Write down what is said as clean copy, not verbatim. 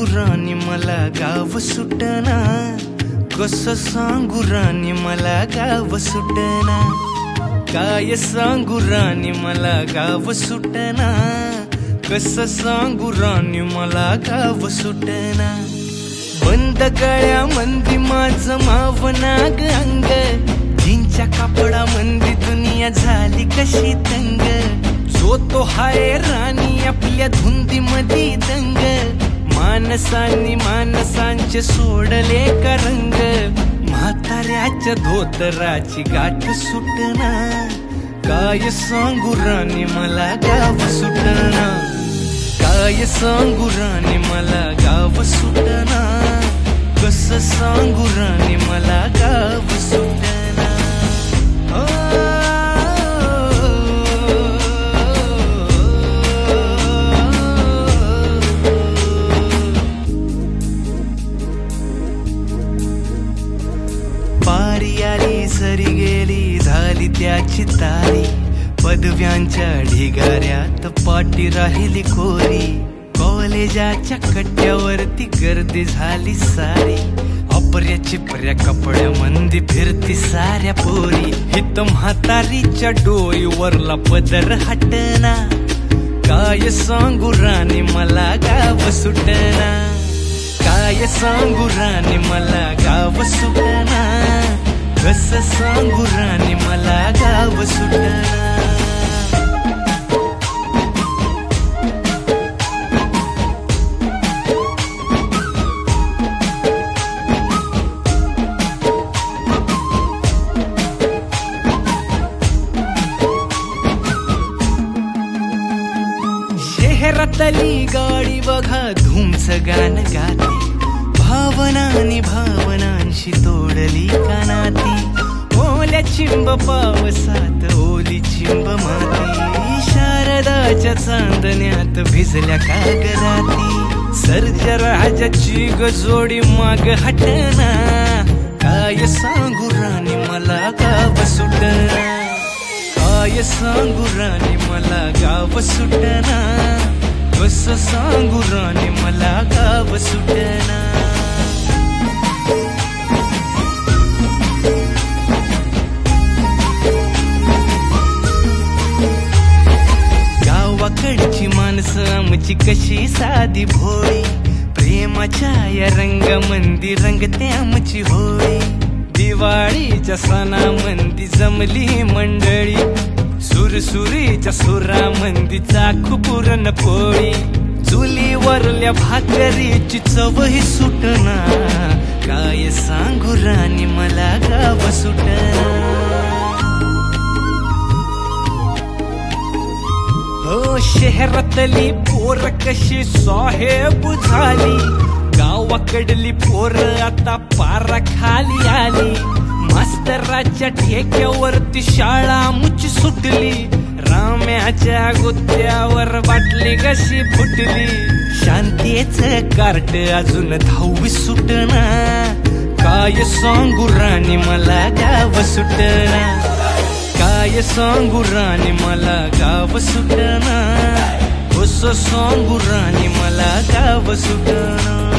सांगू राणी मला गाव सुटना, कसं सांगू राणी मला गाव सुटना, काय सांगू राणी मला गाव सुटना, कसं सांगू राणी मला गाव सुटना। बंद गळ्या मंदी माझं मावनाग अंग, जीनच्या कापडा मंदी दुनिया झाली कशी तंग, जो तो हाय राणी आपल्या धुंदी मधी दंग, मानसांनी मानसांचे सोडले का रंग, म्हाताऱ्याच्या धोतराची गाठ सुटना, काय सांगू राणी मला गाव सुटना, काय सांगू राणी मला गाव सुटना, कसं सांगू राणी मला गाव सुटना। पारी आली सरी गेली झाली त्याची तारी, पदव्यांच्या ढिगाऱ्यात पाठी राहिली कोरी, कॉलेजाच्या कट्ट्यावरती गर्दी झाली सारी, अपऱ्या चिपऱ्या कपड्या मंदी फिरती साऱ्या पोरी, हित म्हातारीच्या डोईवरला पदर हटना, काय सांगू राणी मला गाव सुटना, काय सांगू राणी मला गाव सुटना, कसं सांगू राणी मला गाव सुटना। शहरातली गाडी बघा धूमच गाण गाती, भावनांनी भावनांशी तोडली कानाती, ओल्या चिंब पावसात ओली चिंब माती, शारदाच्या चांदण्यात भिजल्या कागदाती, सर्जराजाची गजोडी माग हटना, काय सांगू राणी मला गाव सुटना, काय सांगू राणी मला गाव सुटना, कसं सांगू राणी मला गाव सुटना। गावाकडची माणसं आमची कशी साधी भोळी, प्रेमाच्या या रंगामंदी रंगते आमची होळी, दिवाळीच्या सणामंदी जमली मंडळी, सुरसुरीच्या सुरामंदी चाखू पुरणपोळी, चुलीवरल्या भाकरीची चवही सुटना, काय सांगू राणी मला गाव सुटना। हो शहरातली पोर कशी साहेब झाली, गावाकडली पोर आता पारा खाली आली, मास्तराच्या ठेक्यावरती शाळा मुची सुटली, राम्याच्या गुत्त्यावर बाटली कशी फुटली, शांतीचं कार्ट अजून 10वी सुटना, काय सांगू राणी मला गाव सुटना, काय सांगू राणी मला गाव सुटना, कसं सांगू राणी मला गाव सुटना।